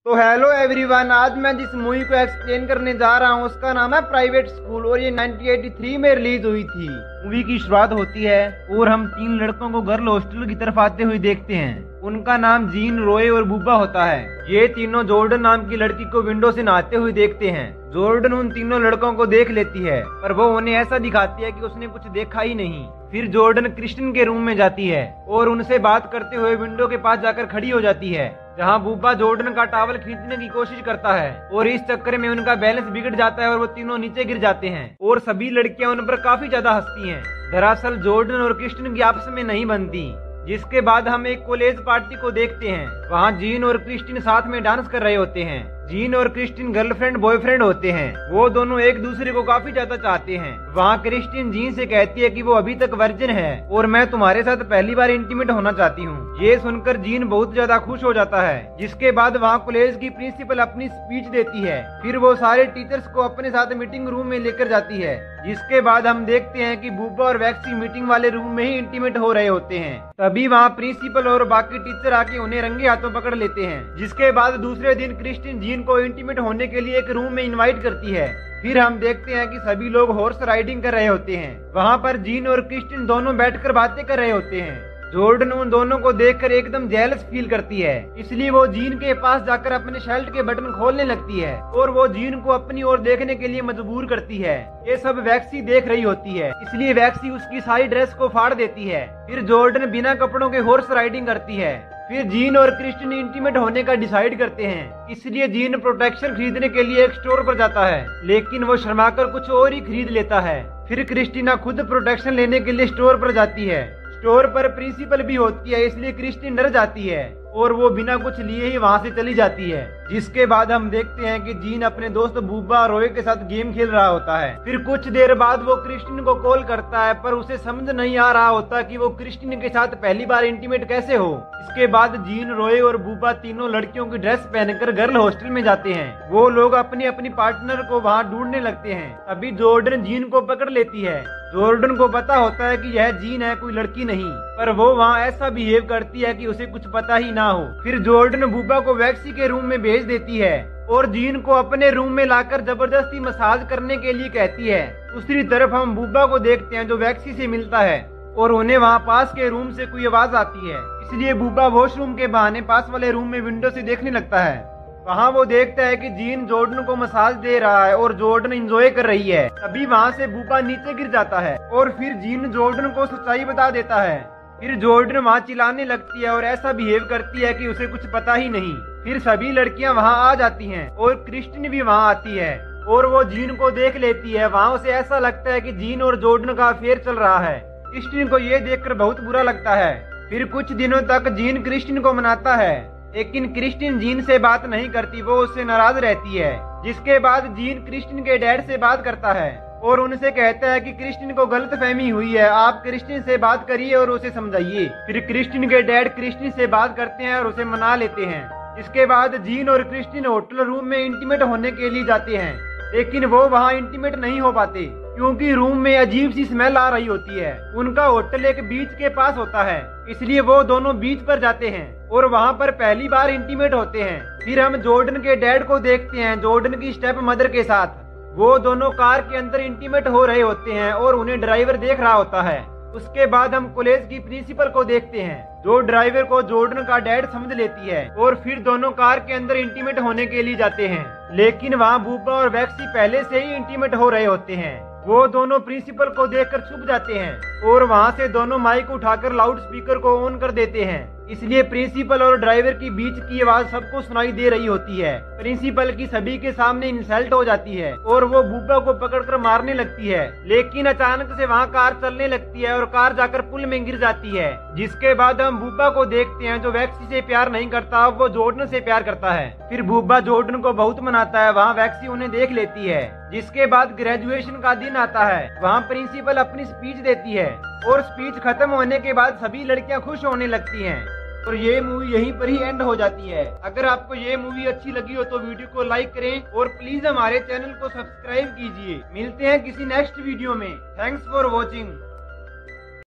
तो hello everyone, आज मैं जिस मूवी को एक्सप्लेन करने जा रहा हूँ उसका नाम है प्राइवेट स्कूल और ये 1983 में रिलीज हुई थी। मूवी की शुरुआत होती है और हम तीन लड़कों को गर्ल हॉस्टल की तरफ आते हुए देखते हैं। उनका नाम जीन, रॉय और बुब्बा होता है। ये तीनों जॉर्डन नाम की लड़की को विंडो से नहाते हुए देखते हैं। जॉर्डन उन तीनों लड़कों को देख लेती है पर वो उन्हें ऐसा दिखाती है कि उसने कुछ देखा ही नहीं। फिर जॉर्डन क्रिस्टिन के रूम में जाती है और उनसे बात करते हुए विंडो के पास जाकर खड़ी हो जाती है, जहां बुब्बा जॉर्डन का टॉवल खींचने की कोशिश करता है और इस चक्कर में उनका बैलेंस बिगड़ जाता है और वो तीनों नीचे गिर जाते हैं और सभी लड़कियां उन पर काफी ज्यादा हंसती हैं। दरअसल जॉर्डन और क्रिस्टिन की आपस में नहीं बनती। जिसके बाद हम एक कॉलेज पार्टी को देखते हैं। वहाँ जीन और क्रिस्टिन साथ में डांस कर रहे होते हैं। जीन और क्रिस्टिन गर्लफ्रेंड बॉयफ्रेंड होते हैं। वो दोनों एक दूसरे को काफी ज्यादा चाहते हैं। वहाँ क्रिस्टिन जीन से कहती है कि वो अभी तक वर्जिन है और मैं तुम्हारे साथ पहली बार इंटीमेट होना चाहती हूँ। ये सुनकर जीन बहुत ज्यादा खुश हो जाता है। जिसके बाद वहाँ कॉलेज की प्रिंसिपल अपनी स्पीच देती है। फिर वो सारे टीचर्स को अपने साथ मीटिंग रूम में लेकर जाती है। जिसके बाद हम देखते हैं कि बुब्बा और वैक्सी मीटिंग वाले रूम में ही इंटीमेट हो रहे होते हैं। तभी वहाँ प्रिंसिपल और बाकी टीचर आके उन्हें रंगे हाथों पकड़ लेते हैं। जिसके बाद दूसरे दिन क्रिस्टिन जीन को इंटीमेट होने के लिए एक रूम में इनवाइट करती है। फिर हम देखते हैं कि सभी लोग हॉर्स राइडिंग कर रहे होते हैं। वहाँ पर जीन और क्रिस्टिन दोनों बैठकर बातें कर रहे होते हैं। जॉर्डन उन दोनों को देखकर एकदम जेलस फील करती है, इसलिए वो जीन के पास जाकर अपने शर्ट के बटन खोलने लगती है और वो जीन को अपनी ओर देखने के लिए मजबूर करती है। ये सब वैक्सी देख रही होती है, इसलिए वैक्सी उसकी सारी ड्रेस को फाड़ देती है। फिर जॉर्डन बिना कपड़ों के हॉर्स राइडिंग करती है। फिर जीन और क्रिस्टिन इंटीमेट होने का डिसाइड करते हैं, इसलिए जीन प्रोटेक्शन खरीदने के लिए एक स्टोर पर जाता है, लेकिन वो शर्माकर कुछ और ही खरीद लेता है। फिर क्रिस्टीना खुद प्रोटेक्शन लेने के लिए स्टोर पर जाती है। स्टोर पर प्रिंसिपल भी होती है, इसलिए क्रिस्टीन डर जाती है और वो बिना कुछ लिए ही वहाँ से चली जाती है। जिसके बाद हम देखते हैं कि जीन अपने दोस्त बुब्बा और रॉय के साथ गेम खेल रहा होता है। फिर कुछ देर बाद वो क्रिस्टीन को कॉल करता है पर उसे समझ नहीं आ रहा होता कि वो क्रिस्टीन के साथ पहली बार इंटीमेट कैसे हो। इसके बाद जीन, रॉय और बुब्बा तीनों लड़कियों की ड्रेस पहनकर गर्ल हॉस्टल में जाते हैं। वो लोग अपनी अपनी पार्टनर को वहाँ ढूंढने लगते हैं। अभी जॉर्डन जीन को पकड़ लेती है। जॉर्डन को पता होता है कि यह जीन है, कोई लड़की नहीं, पर वो वहाँ ऐसा बिहेव करती है कि उसे कुछ पता ही ना हो। फिर जॉर्डन बुब्बा को वैक्सी के रूम में भेज देती है और जीन को अपने रूम में लाकर जबरदस्ती मसाज करने के लिए कहती है। दूसरी तरफ हम बुब्बा को देखते हैं जो वैक्सी से मिलता है और उन्हें वहाँ पास के रूम से कोई आवाज आती है, इसलिए बुब्बा वॉशरूम के बहाने पास वाले रूम में विंडो से देखने लगता है। वहाँ वो देखता है कि जीन जॉर्डन को मसाज दे रहा है और जॉर्डन एंजॉय कर रही है। तभी वहाँ से बुब्बा नीचे गिर जाता है और फिर जीन जॉर्डन को सच्चाई बता देता है। फिर जॉर्डन वहाँ चिल्लाने लगती है और ऐसा बिहेव करती है कि उसे कुछ पता ही नहीं। फिर सभी लड़कियाँ वहाँ आ जाती हैं और क्रिस्टिन भी वहाँ आती है और वो जीन को देख लेती है। वहाँ उसे ऐसा लगता है कि जीन और जॉर्डन का अफेयर चल रहा है। क्रिस्टिन को ये देखकर बहुत बुरा लगता है। फिर कुछ दिनों तक जीन क्रिस्टिन को मनाता है, लेकिन क्रिस्टिन जीन से बात नहीं करती, वो उससे नाराज रहती है। जिसके बाद जीन क्रिस्टिन के डैड से बात करता है और उनसे कहता है कि क्रिस्टिन को गलतफहमी हुई है, आप क्रिस्टिन से बात करिए और उसे समझाइए। फिर क्रिस्टिन के डैड क्रिस्टिन से बात करते हैं और उसे मना लेते हैं। इसके बाद जीन और क्रिस्टिन होटल रूम में इंटीमेट होने के लिए जाते हैं, लेकिन वो वहाँ इंटीमेट नहीं हो पाते क्योंकि रूम में अजीब सी स्मेल आ रही होती है। उनका होटल एक बीच के पास होता है, इसलिए वो दोनों बीच पर जाते हैं और वहाँ पर पहली बार इंटीमेट होते हैं। फिर हम जॉर्डन के डैड को देखते हैं जॉर्डन की स्टेप मदर के साथ। वो दोनों कार के अंदर इंटीमेट हो रहे होते हैं और उन्हें ड्राइवर देख रहा होता है। उसके बाद हम कॉलेज की प्रिंसिपल को देखते हैं जो ड्राइवर को जॉर्डन का डैड समझ लेती है और फिर दोनों कार के अंदर इंटीमेट होने के लिए जाते हैं। लेकिन वहाँ बुब्बा और वैक्सी पहले से ही इंटीमेट हो रहे होते हैं। वो दोनों प्रिंसिपल को देखकर छुप जाते हैं और वहाँ से दोनों माइक उठाकर लाउड स्पीकर को ऑन कर देते हैं, इसलिए प्रिंसिपल और ड्राइवर की बीच की आवाज सबको सुनाई दे रही होती है। प्रिंसिपल की सभी के सामने इंसल्ट हो जाती है और वो बुब्बा को पकड़कर मारने लगती है, लेकिन अचानक से वहाँ कार चलने लगती है और कार जाकर पुल में गिर जाती है। जिसके बाद हम बुब्बा को देखते हैं जो वैक्सी से प्यार नहीं करता, वो जॉर्डन से प्यार करता है। फिर बुब्बा जॉर्डन को बहुत मनाता है, वहाँ वैक्सी उन्हें देख लेती है। जिसके बाद ग्रेजुएशन का दिन आता है, वहाँ प्रिंसिपल अपनी स्पीच देती है और स्पीच खत्म होने के बाद सभी लड़कियां खुश होने लगती हैं और ये मूवी यहीं पर ही एंड हो जाती है। अगर आपको ये मूवी अच्छी लगी हो तो वीडियो को लाइक करें और प्लीज हमारे चैनल को सब्सक्राइब कीजिए। मिलते हैं किसी नेक्स्ट वीडियो में। Thanks for watching.